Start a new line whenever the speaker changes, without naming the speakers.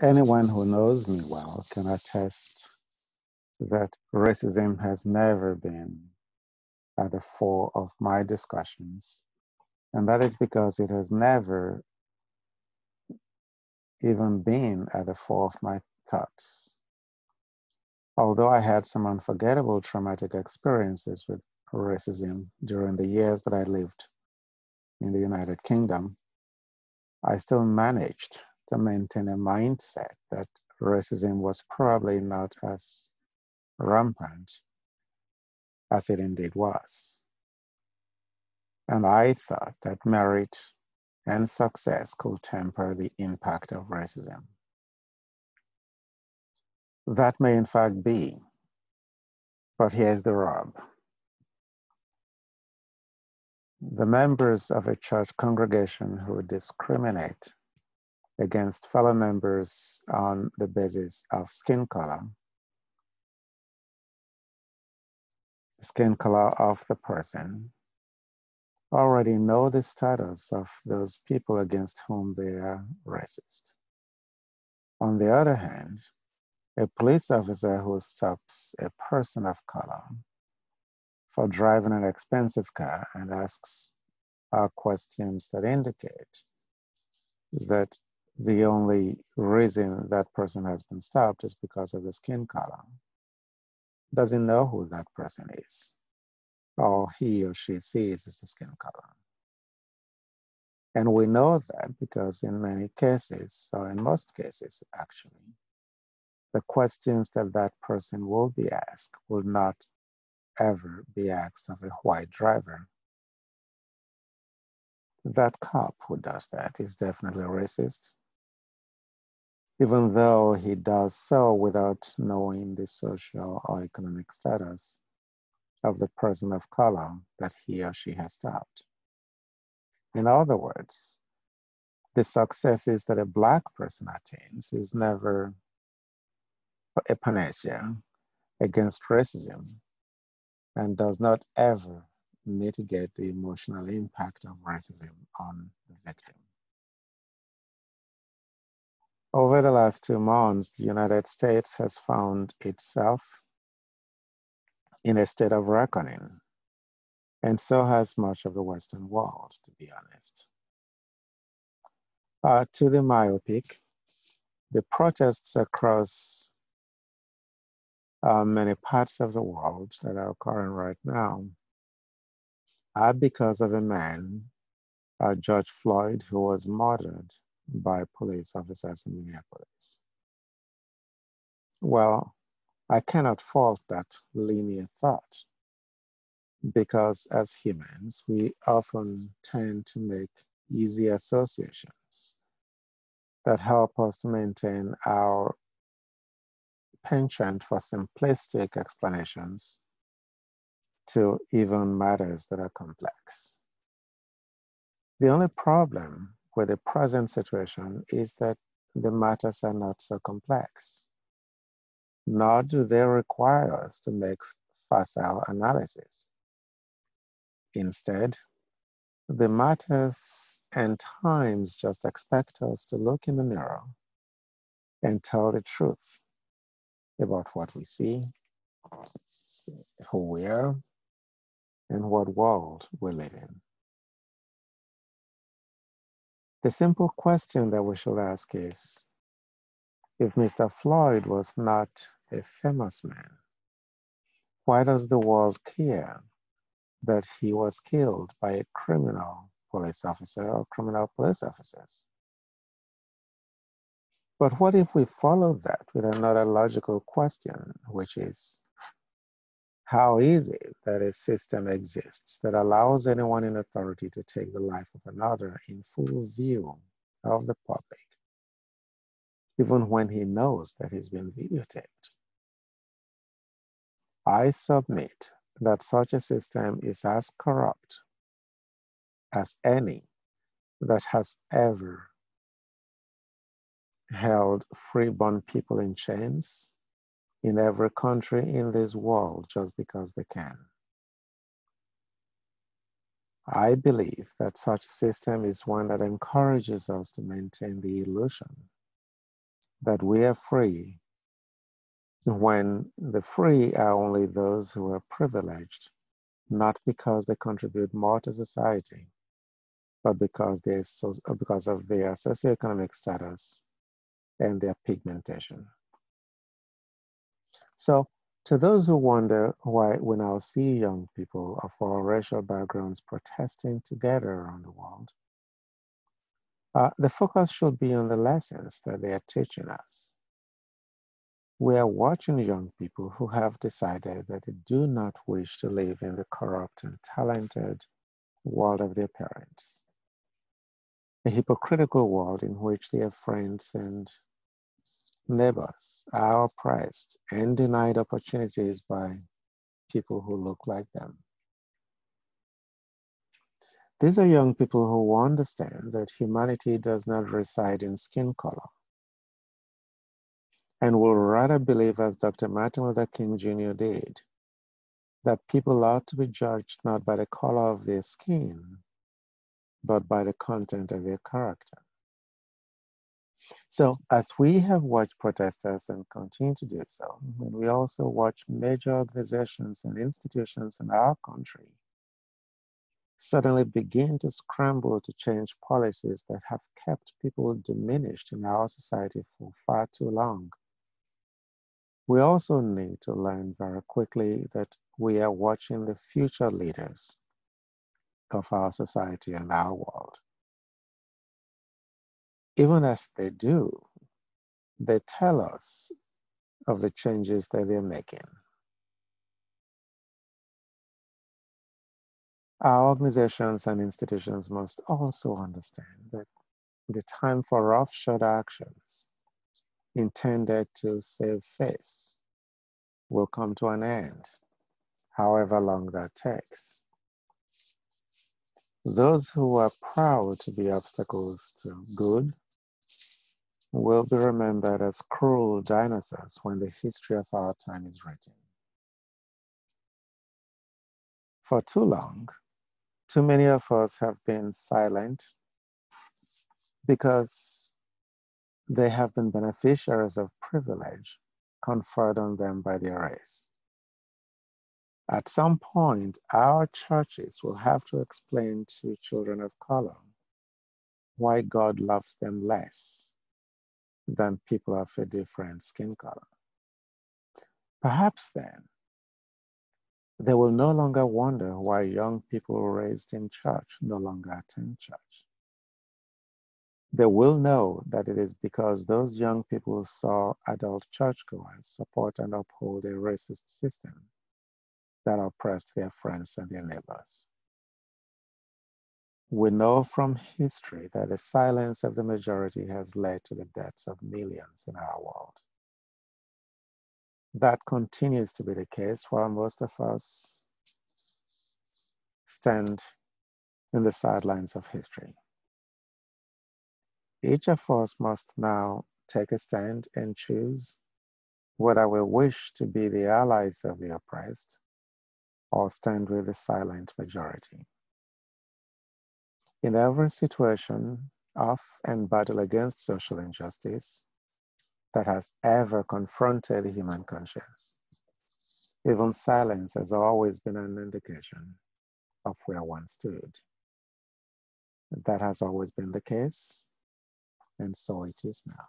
Anyone who knows me well can attest that racism has never been at the fore of my discussions. And that is because it has never even been at the fore of my thoughts. Although I had some unforgettable traumatic experiences with racism during the years that I lived in the United Kingdom, I still managed to maintain a mindset that racism was probably not as rampant as it indeed was. And I thought that merit and success could temper the impact of racism. That may in fact be, but here's the rub. The members of a church congregation who discriminate against fellow members on the basis of skin color of the person, already know the status of those people against whom they are racist. On the other hand, a police officer who stops a person of color for driving an expensive car and asks questions that indicate that the only reason that person has been stopped is because of the skin color, doesn't know who that person is. All he or she sees is the skin color. And we know that because in many cases, or in most cases actually, the questions that that person will be asked will not ever be asked of a white driver. That cop who does that is definitely racist, even though he does so without knowing the social or economic status of the person of color that he or she has stopped. In other words, the successes that a Black person attains is never a panacea against racism and does not ever mitigate the emotional impact of racism on the victim. Over the last 2 months, the United States has found itself in a state of reckoning, and so has much of the Western world, to be honest. To the myopic, the protests across many parts of the world that are occurring right now are because of a man, George Floyd, who was murdered by police officers in Minneapolis. Well, I cannot fault that linear thought because as humans, we often tend to make easy associations that help us to maintain our penchant for simplistic explanations to even matters that are complex. The only problem with the present situation is that the matters are not so complex, nor do they require us to make facile analysis. Instead, the matters and times just expect us to look in the mirror and tell the truth about what we see, who we are, and what world we live in. The simple question that we should ask is, if Mr. Floyd was not a famous man, why does the world care that he was killed by a criminal police officer or criminal police officers? But what if we follow that with another logical question, which is, how is it that a system exists that allows anyone in authority to take the life of another in full view of the public, even when he knows that he's been videotaped? I submit that such a system is as corrupt as any that has ever held freeborn people in chains in every country in this world just because they can. I believe that such a system is one that encourages us to maintain the illusion that we are free when the free are only those who are privileged, not because they contribute more to society, but because because of their socioeconomic status and their pigmentation. So, to those who wonder why we now see young people of all racial backgrounds protesting together around the world, the focus should be on the lessons that they are teaching us. We are watching young people who have decided that they do not wish to live in the corrupt and talented world of their parents, a hypocritical world in which their friends and neighbors are oppressed and denied opportunities by people who look like them. These are young people who understand that humanity does not reside in skin color and will rather believe, as Dr. Martin Luther King Jr. did, that people ought to be judged not by the color of their skin, but by the content of their character. So, as we have watched protesters and continue to do so, and we also watch major organizations and institutions in our country suddenly begin to scramble to change policies that have kept people diminished in our society for far too long, we also need to learn very quickly that we are watching the future leaders of our society and our world. Even as they do, they tell us of the changes that they're making. Our organizations and institutions must also understand that the time for roughshod actions intended to save face will come to an end, however long that takes. Those who are proud to be obstacles to good will be remembered as cruel dinosaurs when the history of our time is written. For too long, too many of us have been silent because they have been beneficiaries of privilege conferred on them by their race. At some point, our churches will have to explain to children of color why God loves them less than people of a different skin color. Perhaps then, they will no longer wonder why young people raised in church no longer attend church. They will know that it is because those young people saw adult churchgoers support and uphold a racist system that oppressed their friends and their neighbors. We know from history that the silence of the majority has led to the deaths of millions in our world. That continues to be the case while most of us stand in the sidelines of history. Each of us must now take a stand and choose whether we wish to be the allies of the oppressed or stand with the silent majority. In every situation of and battle against social injustice that has ever confronted the human conscience, even silence has always been an indication of where one stood. That has always been the case, and so it is now.